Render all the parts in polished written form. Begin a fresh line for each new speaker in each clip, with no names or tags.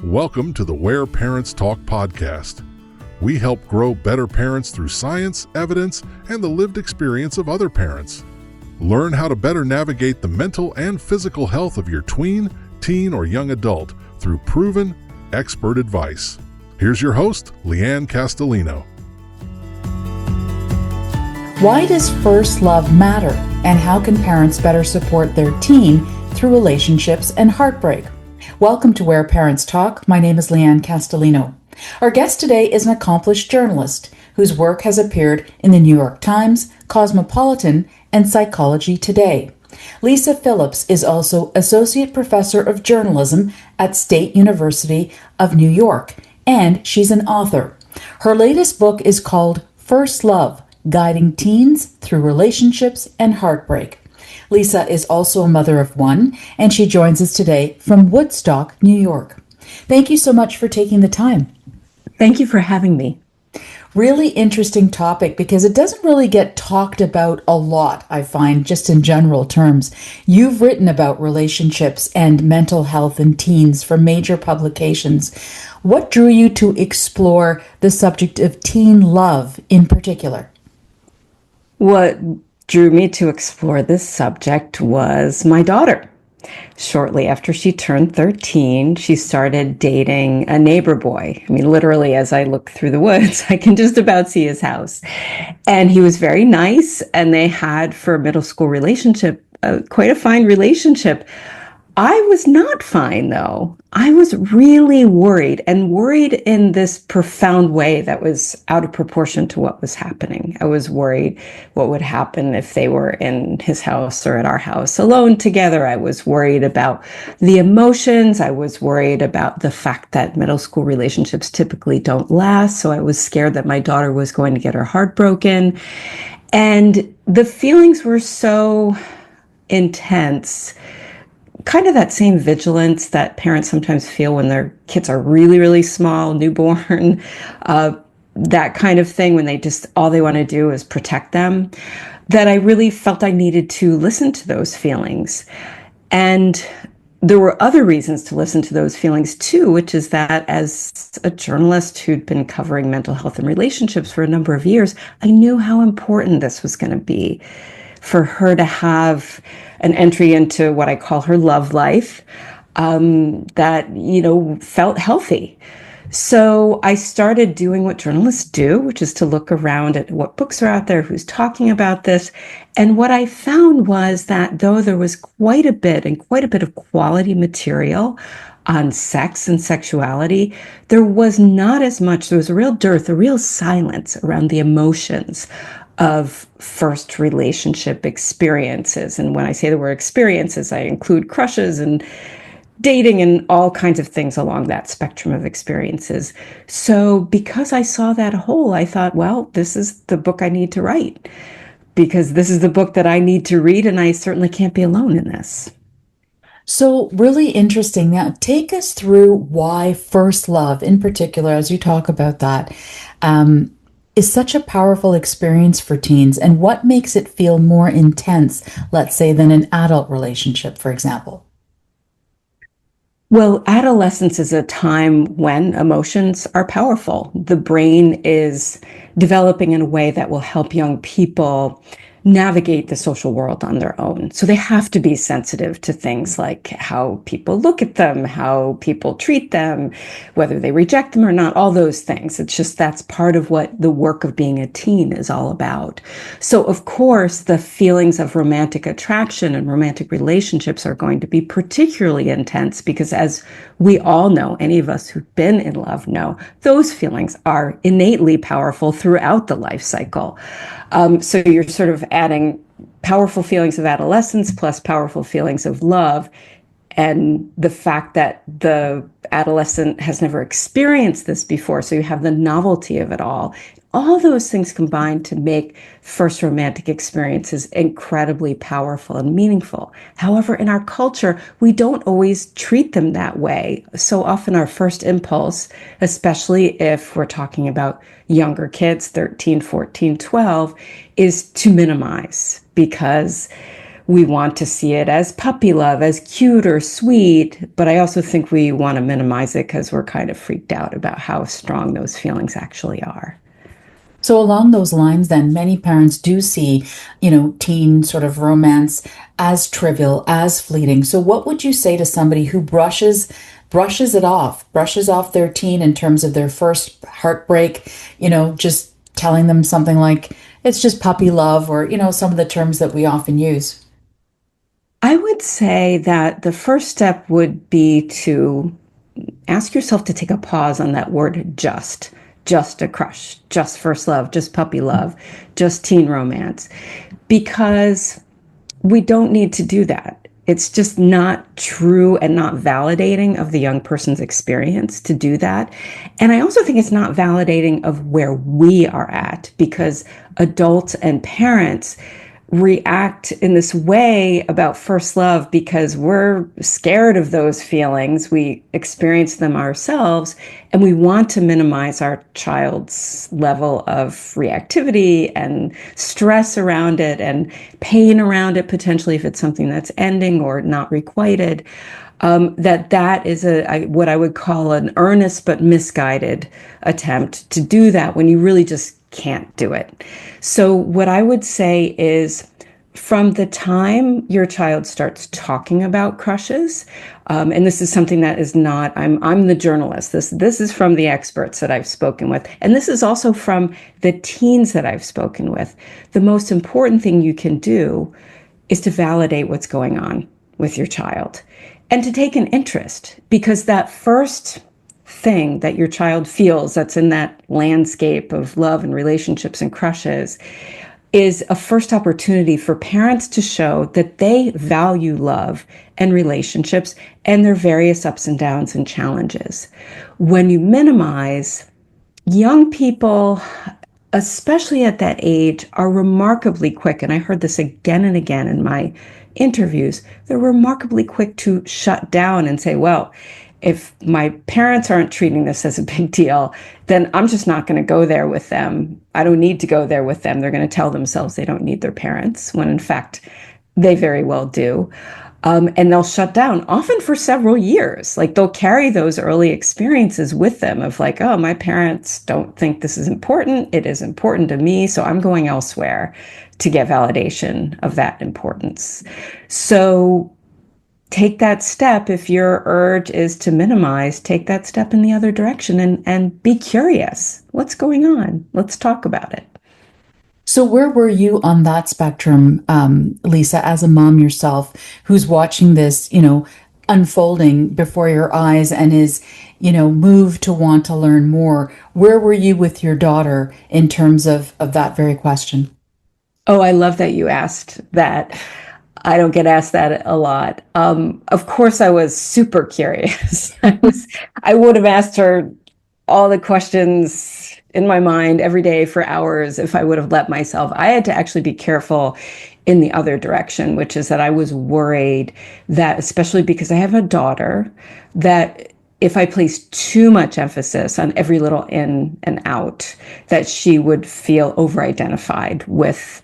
Welcome to the Where Parents Talk podcast. We help grow better parents through science, evidence, and the lived experience of other parents. Learn how to better navigate the mental and physical health of your tween, teen, or young adult through proven, expert advice. Here's your host, Lianne Castelino.
Why does first love matter, and how can parents better support their teen through relationships and heartbreak? Welcome to Where Parents Talk. My name is Lianne Castelino. Our guest today is an accomplished journalist whose work has appeared in the New York Times, Cosmopolitan, and Psychology Today. Lisa Phillips is also Associate Professor of Journalism at State University of New York, and she's an author. Her latest book is called First Love: Guiding Teens Through Relationships and Heartbreak. Lisa is also a mother of one, and she joins us today from Woodstock, New York. Thank you so much for taking the time.
Thank you for having me.
Really interesting topic because it doesn't really get talked about a lot, I find, just in general terms. You've written about relationships and mental health in teens for major publications. What drew you to explore the subject of teen love in particular?
What drew me to explore this subject was my daughter. Shortly after she turned 13, she started dating a neighbor boy. I mean, literally, as I look through the woods, I can just about see his house. And he was very nice, and they had, for a middle school relationship, quite a fine relationship. I was not fine, though. I was really worried, and worried in this profound way that was out of proportion to what was happening. I was worried what would happen if they were in his house or at our house alone together. I was worried about the emotions. I was worried about the fact that middle school relationships typically don't last. So I was scared that my daughter was going to get her heart broken. And the feelings were so intense. Kind of that same vigilance that parents sometimes feel when their kids are really, really small, newborn, that kind of thing when they just, all they want to do is protect them, that I really felt I needed to listen to those feelings. And there were other reasons to listen to those feelings too, which is that as a journalist who'd been covering mental health and relationships for a number of years, I knew how important this was going to be for her to have an entry into what I call her love life that, felt healthy. So I started doing what journalists do, which is to look around at what books are out there, who's talking about this. And what I found was that though there was quite a bit of quality material on sex and sexuality, there was not as much. There was a real dearth, a real silence around the emotions of first relationship experiences. And when I say the word experiences, I include crushes and dating and all kinds of things along that spectrum of experiences. So because I saw that hole, I thought, well, this is the book I need to write, because this is the book that I need to read, and I certainly can't be alone in this.
So really interesting. Now, take us through why first love in particular, as you talk about that, is such a powerful experience for teens, and what makes it feel more intense, let's say, than an adult relationship, for example?
Well, adolescence is a time when emotions are powerful. The brain is developing in a way that will help young people navigate the social world on their own. So they have to be sensitive to things like how people look at them, how people treat them, whether they reject them or not, all those things. It's just that's part of what the work of being a teen is all about. So of course, the feelings of romantic attraction and romantic relationships are going to be particularly intense because, as we all know, any of us who've been in love know, those feelings are innately powerful throughout the life cycle. So you're sort of adding powerful feelings of adolescence plus powerful feelings of love. And the fact that the adolescent has never experienced this before, so you have the novelty of it all. All those things combine to make first romantic experiences incredibly powerful and meaningful. However, in our culture, we don't always treat them that way. So often our first impulse, especially if we're talking about younger kids, 13, 14, 12, is to minimize, because we want to see it as puppy love, as cute or sweet, but I also think we want to minimize it because we're kind of freaked out about how strong those feelings actually are.
So along those lines, then many parents do see, teen sort of romance as trivial, as fleeting. So what would you say to somebody who brushes off their teen in terms of their first heartbreak, just telling them something like it's just puppy love, or, some of the terms that we often use?
I would say that the first step would be to ask yourself to take a pause on that word just a crush, just first love, just puppy love, just teen romance, because we don't need to do that. It's just not true and not validating of the young person's experience to do that. And I also think it's not validating of where we are at, because adults and parents react in this way about first love because we're scared of those feelings. We experience them ourselves, and we want to minimize our child's level of reactivity and stress around it and pain around it, potentially if it's something that's ending or not requited. That is what I would call an earnest but misguided attempt to do that when you really just can't do it. So what I would say is, from the time your child starts talking about crushes, and this is something that is not, I'm the journalist. This is from the experts that I've spoken with, and this is also from the teens that I've spoken with. The most important thing you can do is to validate what's going on with your child and to take an interest, because that first thing that your child feels that's in that landscape of love and relationships and crushes is a first opportunity for parents to show that they value love and relationships and their various ups and downs and challenges. When you minimize, young people, especially at that age, are remarkably quick, and I heard this again and again in my interviews, they're remarkably quick to shut down and say, well, if my parents aren't treating this as a big deal, then I'm just not going to go there with them. I don't need to go there with them. They're going to tell themselves they don't need their parents, when in fact, they very well do. And they'll shut down, often for several years. Like, they'll carry those early experiences with them of like, oh, my parents don't think this is important. It is important to me, so I'm going elsewhere to get validation of that importance. So take that step. If your urge is to minimize, take that step in the other direction and be curious. What's going on? Let's talk about it.
So where were you on that spectrum, Lisa, as a mom yourself, who's watching this, unfolding before your eyes and is, moved to want to learn more? Where were you with your daughter in terms of that very question?
Oh, I love that you asked that. I don't get asked that a lot. Of course, I was super curious. I would have asked her all the questions in my mind every day for hours if I would have let myself. I had to actually be careful in the other direction, which is that I was worried that, especially because I have a daughter, that if I placed too much emphasis on every little in and out, that she would feel over-identified with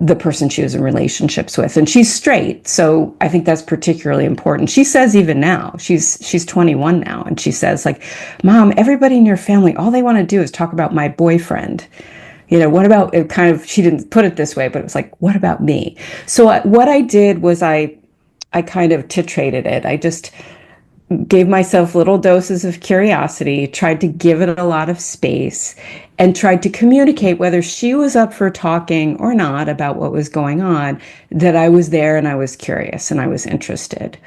the person she was in relationships with. And she's straight, so I think that's particularly important. She says even now, she's 21 now, and she says, like, Mom, everybody in your family, all they want to do is talk about my boyfriend. What about it? Kind of, she didn't put it this way, but it was like, what about me? So what I did was I kind of titrated it. I just gave myself little doses of curiosity, tried to give it a lot of space, and tried to communicate, whether she was up for talking or not about what was going on, that I was there and I was curious and I was interested.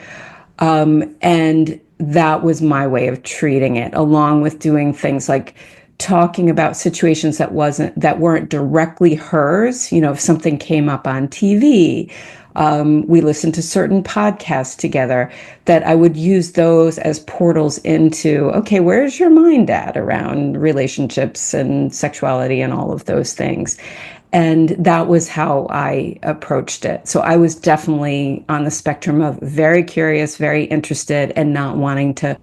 And that was my way of treating it, along with doing things like talking about situations that weren't directly hers. If something came up on TV, we listened to certain podcasts together, that I would use those as portals into, okay, where's your mind at around relationships and sexuality and all of those things? And that was how I approached it. So I was definitely on the spectrum of very curious, very interested, and not wanting to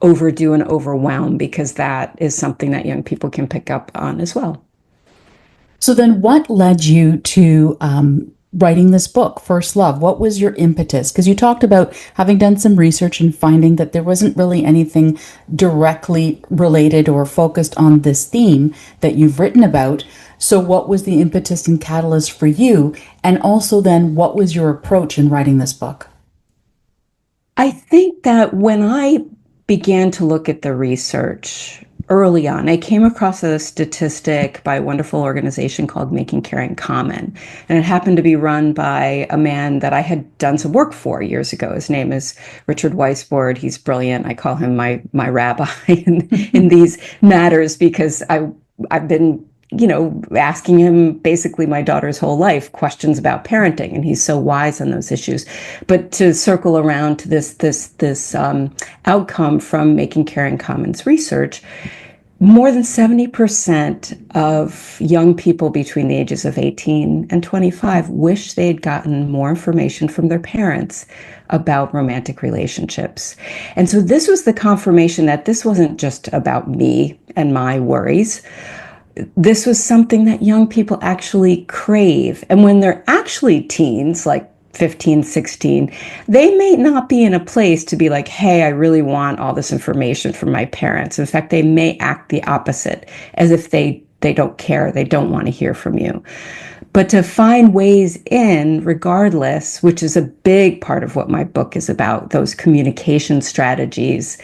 overdo and overwhelm, because that is something that young people can pick up on as well.
So then what led you to writing this book, First Love? What was your impetus? Because you talked about having done some research and finding that there wasn't really anything directly related or focused on this theme that you've written about. So what was the impetus and catalyst for you? And also then, what was your approach in writing this book?
I think that when I began to look at the research early on, I came across a statistic by a wonderful organization called Making Caring Common. And it happened to be run by a man that I had done some work for years ago. His name is Richard Weisbord. He's brilliant. I call him my rabbi in these matters because I've been asking him basically my daughter's whole life questions about parenting, and he's so wise on those issues. But to circle around to this outcome from Making Caring Commons research, more than 70% of young people between the ages of 18 and 25 wish they had gotten more information from their parents about romantic relationships. And so this was the confirmation that this wasn't just about me and my worries. This was something that young people actually crave. And when they're actually teens, like 15, 16, they may not be in a place to be like, hey, I really want all this information from my parents. In fact, they may act the opposite, as if they don't care, they don't want to hear from you. But to find ways in, regardless, which is a big part of what my book is about, those communication strategies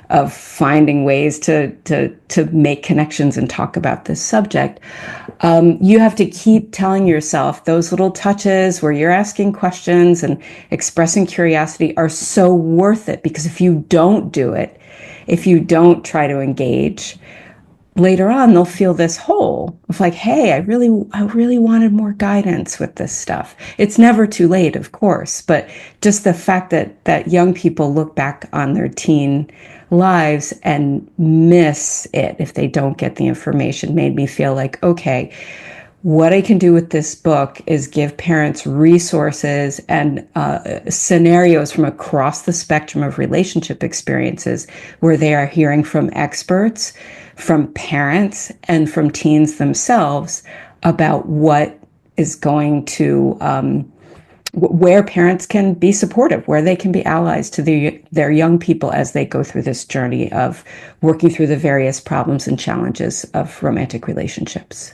of finding ways to make connections and talk about this subject, you have to keep telling yourself those little touches where you're asking questions and expressing curiosity are so worth it. Because if you don't do it, if you don't try to engage, later on, they'll feel this hole of like, hey, I really wanted more guidance with this stuff. It's never too late, of course, but just the fact that young people look back on their teen lives and miss it if they don't get the information made me feel like, okay, what I can do with this book is give parents resources and scenarios from across the spectrum of relationship experiences where they are hearing from experts, from parents, and from teens themselves about what is going to, where parents can be supportive, where they can be allies to their young people as they go through this journey of working through the various problems and challenges of romantic relationships.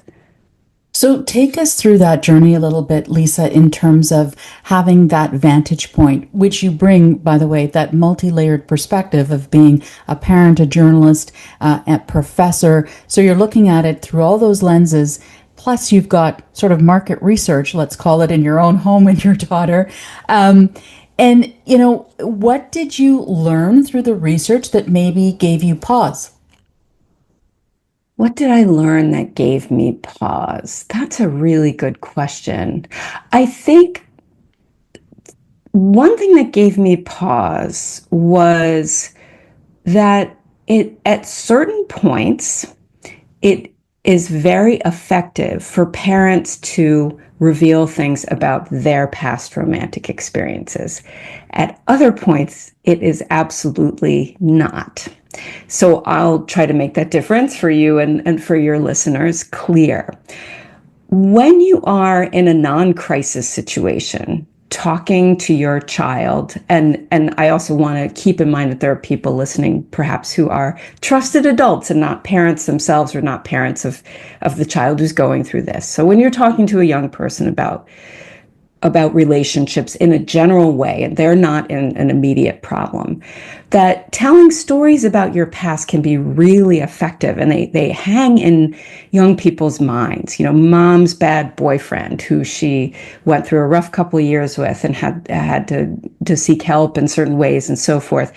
So take us through that journey a little bit, Lisa, in terms of having that vantage point, which you bring, by the way, that multi-layered perspective of being a parent, a journalist, a professor. So you're looking at it through all those lenses. Plus, you've got sort of market research, let's call it, in your own home with your daughter. And, what did you learn through the research that maybe gave you pause?
What did I learn that gave me pause? That's a really good question. I think one thing that gave me pause was that at certain points, it is very effective for parents to reveal things about their past romantic experiences. At other points, it is absolutely not. So I'll try to make that difference for you and for your listeners clear. When you are in a non-crisis situation, talking to your child, and I also want to keep in mind that there are people listening perhaps who are trusted adults and not parents themselves or not parents of the child who's going through this. So when you're talking to a young person about relationships in a general way, and they're not in an immediate problem, that telling stories about your past can be really effective, and they hang in young people's minds. Mom's bad boyfriend who she went through a rough couple of years with and had to seek help in certain ways and so forth,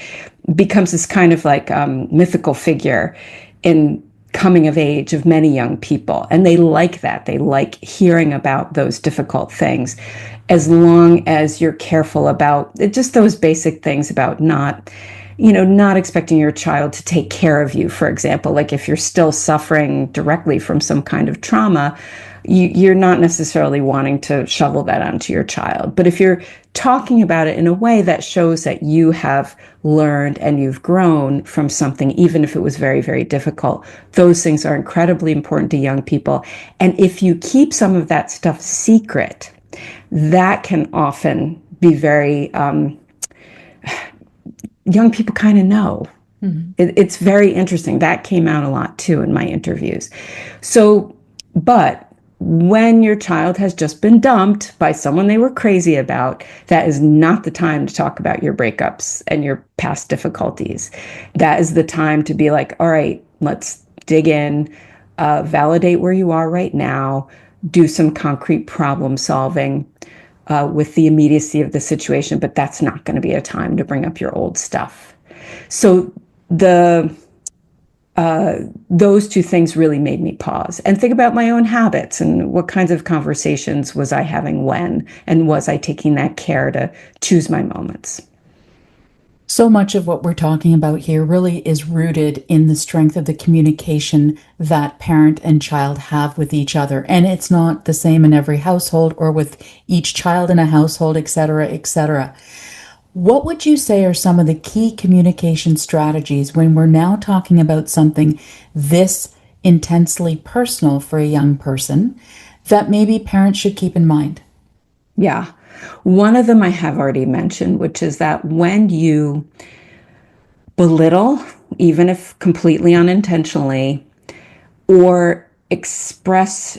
becomes this kind of like mythical figure in coming of age of many young people. And they like that. They like hearing about those difficult things, as long as you're careful about just those basic things about not expecting your child to take care of you, for example. Like if you're still suffering directly from some kind of trauma, you're not necessarily wanting to shovel that onto your child. But if you're talking about it in a way that shows that you have learned and you've grown from something, even if it was very, very difficult, those things are incredibly important to young people. And if you keep some of that stuff secret, That can often be very, young people kind of know. It's very interesting. That came out a lot too in my interviews. So, but when your child has just been dumped by someone they were crazy about, that is not the time to talk about your breakups and your past difficulties. That is the time to be like, all right, let's dig in, validate where you are right now, do some concrete problem solving with the immediacy of the situation, but that's not going to be a time to bring up your old stuff. So those two things really made me pause and think about my own habits and what kinds of conversations was I having when, and was I taking that care to choose my moments.
So much of what we're talking about here really is rooted in the strength of the communication that parent and child have with each other. And it's not the same in every household or with each child in a household, et cetera, et cetera. What would you say are some of the key communication strategies when we're now talking about something this intensely personal for a young person that maybe parents should keep in mind?
Yeah. One of them I have already mentioned, which is that when you belittle, even if completely unintentionally, or express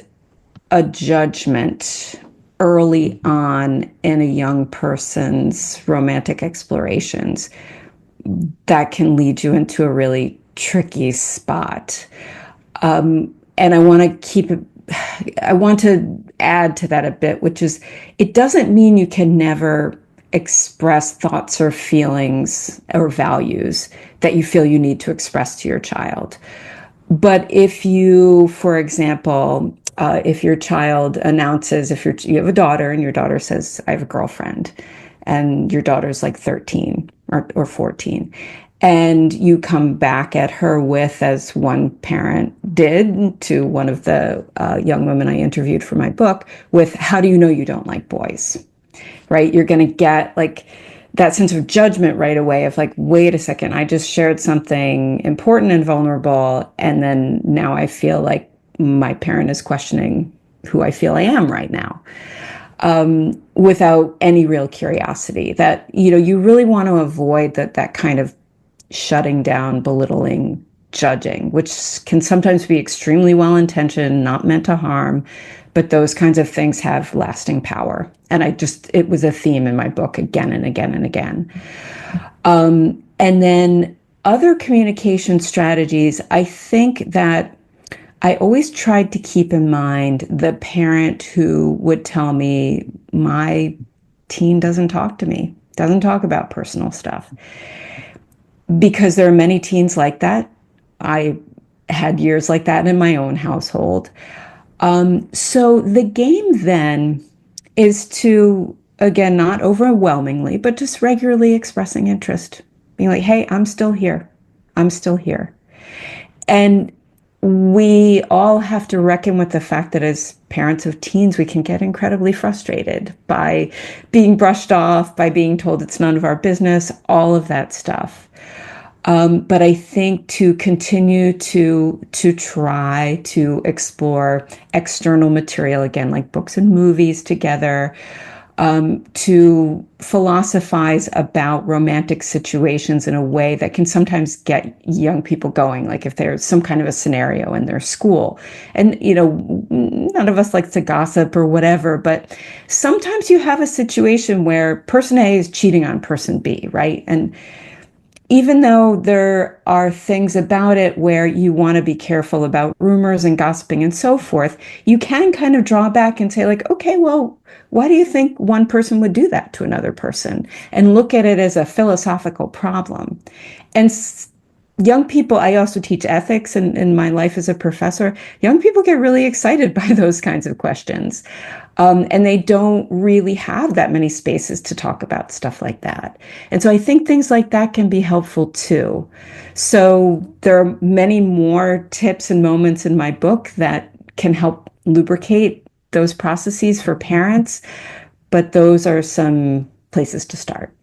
a judgment early on in a young person's romantic explorations, that can lead you into a really tricky spot. And I want to add to that a bit, which is it doesn't mean you can never express thoughts or feelings or values that you feel you need to express to your child. But if you, for example, if your child announces, if you have a daughter and your daughter says, I have a girlfriend, and your daughter's like 13 or 14, and you come back at her with, as one parent did to one of the young women I interviewed for my book, with, how do you know you don't like boys? Right? You're going to get like that sense of judgment right away of like, wait a second, I just shared something important and vulnerable, and then now I feel like my parent is questioning who I feel I am right now, without any real curiosity. That, you really want to avoid that kind of shutting down, belittling, judging, which can sometimes be extremely well-intentioned, not meant to harm, but those kinds of things have lasting power. And it was a theme in my book again and again and again. And then other communication strategies, I think that I always tried to keep in mind the parent who would tell me, my teen doesn't talk to me, doesn't talk about personal stuff. Because there are many teens like that. I had years like that in my own household. So the game then is to, again, not overwhelmingly, but just regularly expressing interest. Being like, hey, I'm still here. I'm still here. And we all have to reckon with the fact that as parents of teens, we can get incredibly frustrated by being brushed off, by being told it's none of our business, all of that stuff. But I think to continue to try to explore external material, again, like books and movies together, to philosophize about romantic situations in a way that can sometimes get young people going, like if there's some kind of a scenario in their school. And, none of us likes to gossip or whatever, but sometimes you have a situation where person A is cheating on person B, right? And even though there are things about it where you want to be careful about rumors and gossiping and so forth, you can kind of draw back and say like, okay, well, why do you think one person would do that to another person? And look at it as a philosophical problem. And young people, I also teach ethics in my life as a professor. Young people get really excited by those kinds of questions. And they don't really have that many spaces to talk about stuff like that. And so I think things like that can be helpful too. So there are many more tips and moments in my book that can help lubricate those processes for parents, but those are some places to start.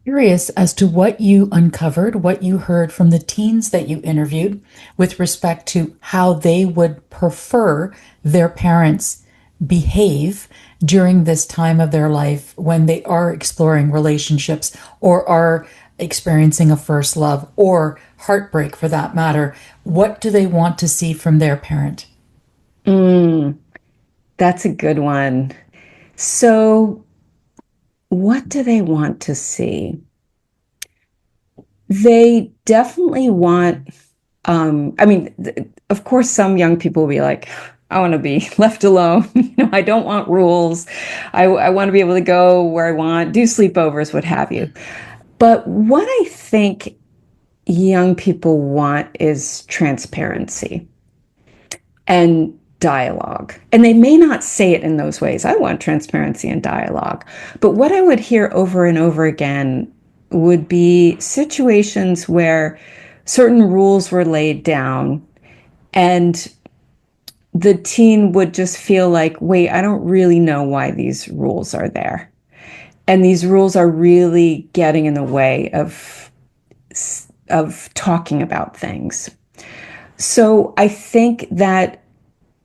Curious as to what you uncovered, what you heard from the teens that you interviewed with respect to how they would prefer their parents behave during this time of their life when they are exploring relationships or are experiencing a first love or heartbreak for that matter? What do they want to see from their parent?
That's a good one. So, what do they want to see? They definitely want, of course, some young people will be like, I want to be left alone. I don't want rules. I want to be able to go where I want, do sleepovers, what have you. But what I think young people want is transparency and dialogue. And they may not say it in those ways. I want transparency and dialogue. But what I would hear over and over again would be situations where certain rules were laid down and the teen would just feel like, wait, I don't really know why these rules are there. And these rules are really getting in the way of talking about things. So I think that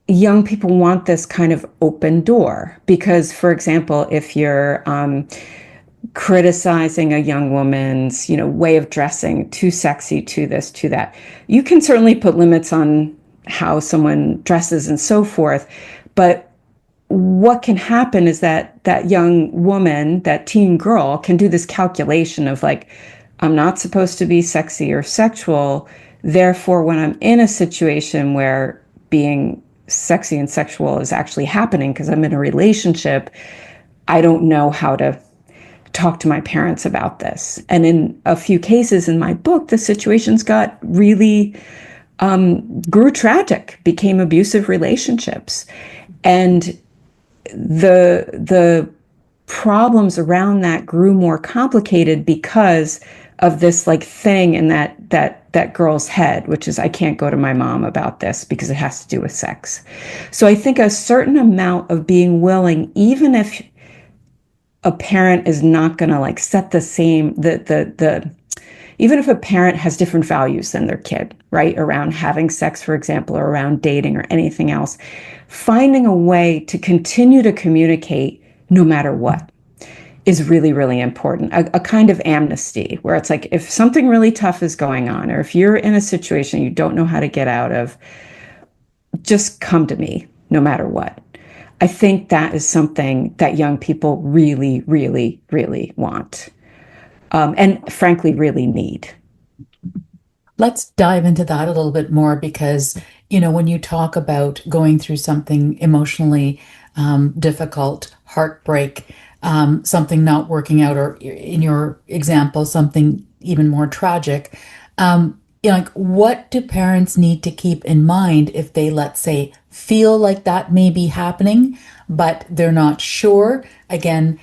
young people want this kind of open door because, for example, if you're criticizing a young woman's, way of dressing, too sexy, too this, too that, you can certainly put limits on how someone dresses and so forth. But what can happen is that that young woman, that teen girl, can do this calculation of like, I'm not supposed to be sexy or sexual. Therefore, when I'm in a situation where being sexy and sexual is actually happening because I'm in a relationship, I don't know how to talk to my parents about this. And in a few cases in my book, the situations got really grew tragic, became abusive relationships. And the problems around that grew more complicated because of this like thing in that girl's head, which is, I can't go to my mom about this because it has to do with sex. So I think a certain amount of being willing, even if a parent is not going to like set the same, even if a parent has different values than their kid, right? Around having sex, for example, or around dating or anything else, finding a way to continue to communicate no matter what is really, really important. A kind of amnesty where it's like, if something really tough is going on, or if you're in a situation you don't know how to get out of, just come to me no matter what. I think that is something that young people really, really, really want. And frankly, really need.
Let's dive into that a little bit more because, when you talk about going through something emotionally difficult, heartbreak, something not working out, or in your example, something even more tragic, like what do parents need to keep in mind if they, let's say, feel like that may be happening, but they're not sure? Again,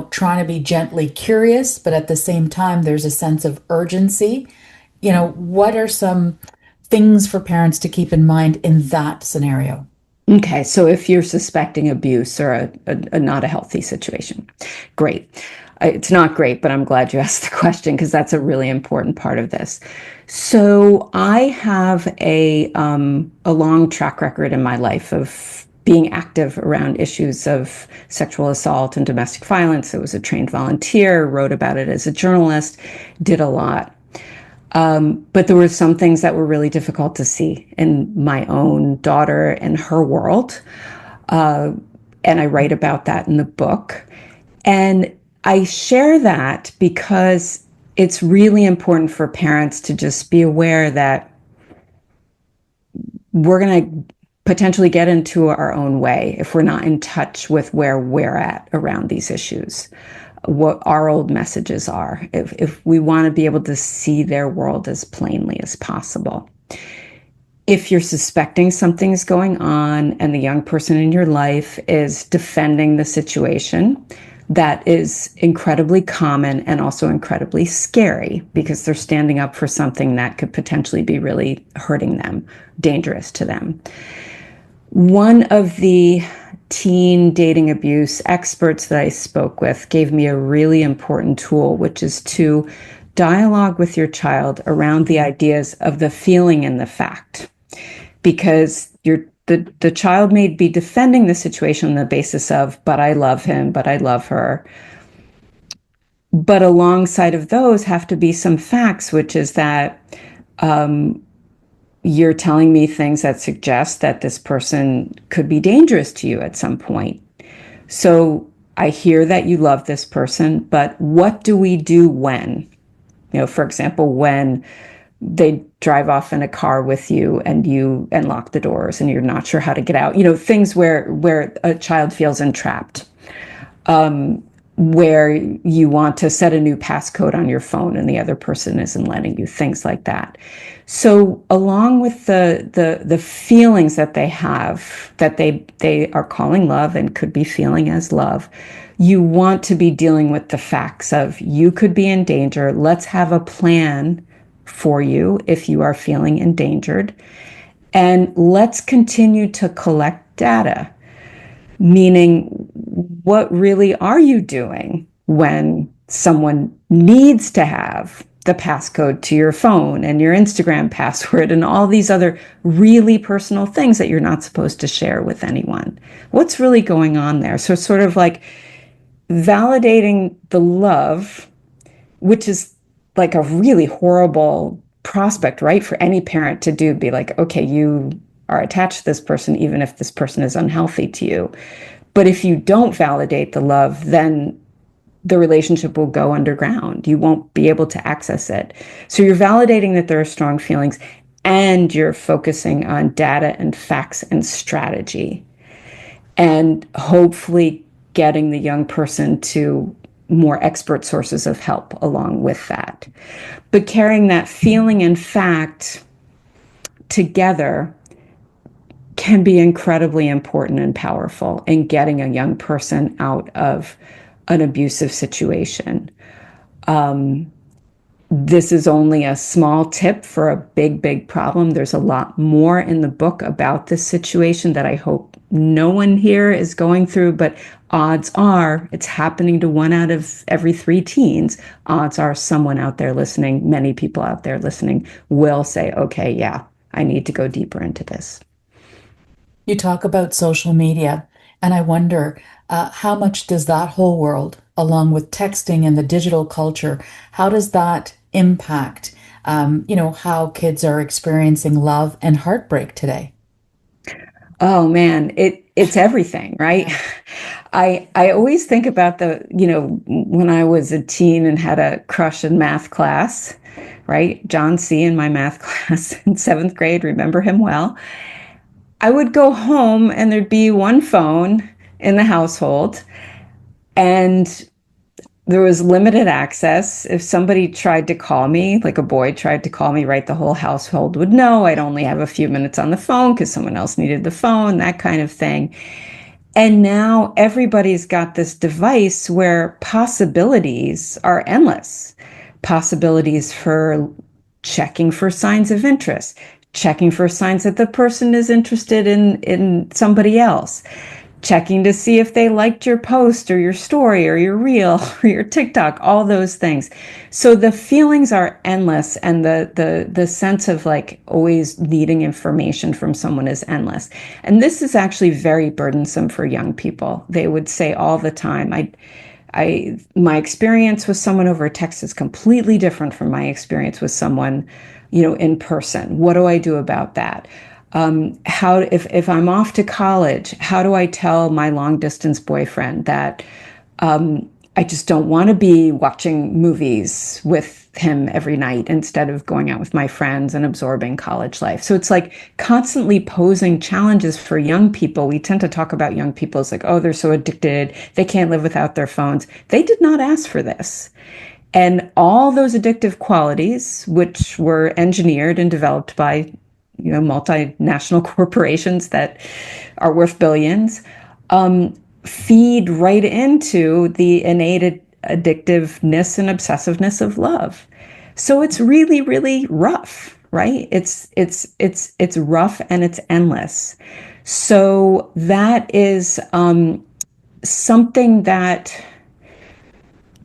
trying to be gently curious, but at the same time, there's a sense of urgency. What are some things for parents to keep in mind in that scenario?
Okay, so if you're suspecting abuse or a not a healthy situation, great. It's not great, but I'm glad you asked the question because that's a really important part of this. So I have a long track record in my life of being active around issues of sexual assault and domestic violence. I was a trained volunteer, wrote about it as a journalist, did a lot. But there were some things that were really difficult to see in my own daughter and her world. And I write about that in the book. And I share that because it's really important for parents to just be aware that we're going to potentially get into our own way if we're not in touch with where we're at around these issues, what our old messages are, if we want to be able to see their world as plainly as possible. If you're suspecting something's going on and the young person in your life is defending the situation, that is incredibly common and also incredibly scary because they're standing up for something that could potentially be really hurting them, dangerous to them. One of the teen dating abuse experts that I spoke with gave me a really important tool, which is to dialogue with your child around the ideas of the feeling and the fact. Because your the child may be defending the situation on the basis of, but I love him, but I love her. But alongside of those have to be some facts, which is that you're telling me things that suggest that this person could be dangerous to you at some point. So I hear that you love this person, but what do we do when? For example, when they drive off in a car with you and you lock the doors and you're not sure how to get out. Things where a child feels entrapped. Where you want to set a new passcode on your phone and the other person isn't letting you, things like that. So along with the feelings that they have, that they are calling love and could be feeling as love, you want to be dealing with the facts of, you could be in danger. Let's have a plan for you if you are feeling endangered. And let's continue to collect data. Meaning, what really are you doing when someone needs to have the passcode to your phone and your Instagram password and all these other really personal things that you're not supposed to share with anyone? What's really going on there? So sort of like validating the love, which is like a really horrible prospect, right? For any parent to do, be like, okay, you are attached to this person, even if this person is unhealthy to you. But if you don't validate the love, then the relationship will go underground. You won't be able to access it. So you're validating that there are strong feelings, and you're focusing on data and facts and strategy, and hopefully getting the young person to more expert sources of help along with that. But carrying that feeling and fact together can be incredibly important and powerful in getting a young person out of an abusive situation. This is only a small tip for a big, big problem. There's a lot more in the book about this situation that I hope no one here is going through, but odds are it's happening to 1 out of every 3 teens. Odds are someone out there listening, many people out there listening, will say, okay, yeah, I need to go deeper into this.
You talk about social media, and I wonder how much does that whole world, along with texting and the digital culture, how does that impact, how kids are experiencing love and heartbreak today?
Oh man, it's everything, right? I always think about when I was a teen and had a crush in math class, right? John C. in my math class in 7th grade, remember him well. I would go home and there'd be one phone in the household, and there was limited access. If somebody tried to call me, like a boy tried to call me, right, the whole household would know I'd only have a few minutes on the phone because someone else needed the phone, that kind of thing. And now everybody's got this device where possibilities are endless. Possibilities for checking for signs of interest, checking for signs that the person is interested in somebody else, checking to see if they liked your post or your story or your reel or your TikTok, all those things. So the feelings are endless, and the sense of like always needing information from someone is endless. And this is actually very burdensome for young people. They would say all the time, my experience with someone over text is completely different from my experience with someone, in person. What do I do about that? If I'm off to college, how do I tell my long distance boyfriend that I just don't want to be watching movies with him every night instead of going out with my friends and absorbing college life? So it's like constantly posing challenges for young people. We tend to talk about young people as like, oh, they're so addicted, they can't live without their phones. They did not ask for this. And all those addictive qualities, which were engineered and developed by multinational corporations that are worth billions, feed right into the innate addictiveness and obsessiveness of love. So it's really, really rough, right? It's rough and it's endless. So that is something that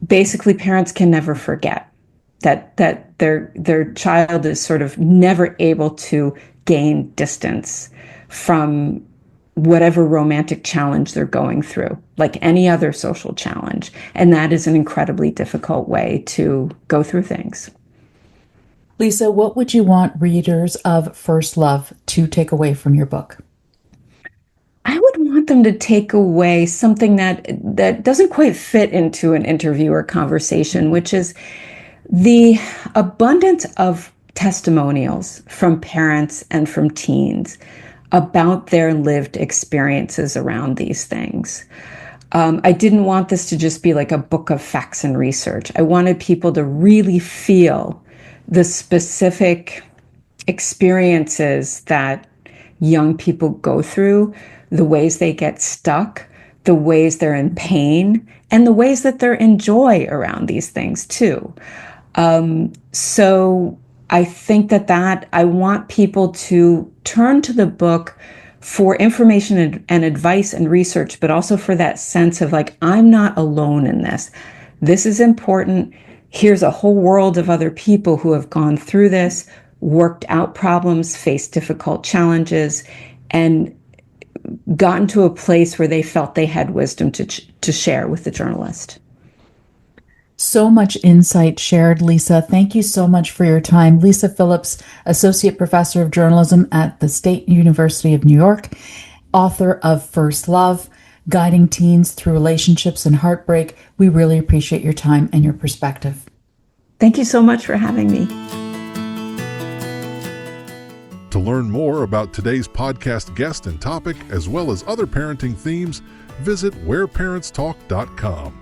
basically parents can never forget. That their child is sort of never able to gain distance from whatever romantic challenge they're going through, like any other social challenge. And that is an incredibly difficult way to go through things.
Lisa, what would you want readers of First Love to take away from your book?
I would want them to take away something that doesn't quite fit into an interview or conversation, which is the abundance of testimonials from parents and from teens about their lived experiences around these things. I didn't want this to just be like a book of facts and research. I wanted people to really feel the specific experiences that young people go through, the ways they get stuck, the ways they're in pain, and the ways that they're in joy around these things too. So I think that I want people to turn to the book for information and advice and research, but also for that sense of like, I'm not alone in this. This is important. Here's a whole world of other people who have gone through this, worked out problems, faced difficult challenges, and gotten to a place where they felt they had wisdom to share with the journalist.
So much insight shared, Lisa. Thank you so much for your time. Lisa Phillips, Associate Professor of Journalism at the State University of New York, author of First Love, Guiding Teens Through Relationships and Heartbreak. We really appreciate your time and your perspective.
Thank you so much for having me.
To learn more about today's podcast guest and topic, as well as other parenting themes, visit whereparentstalk.com.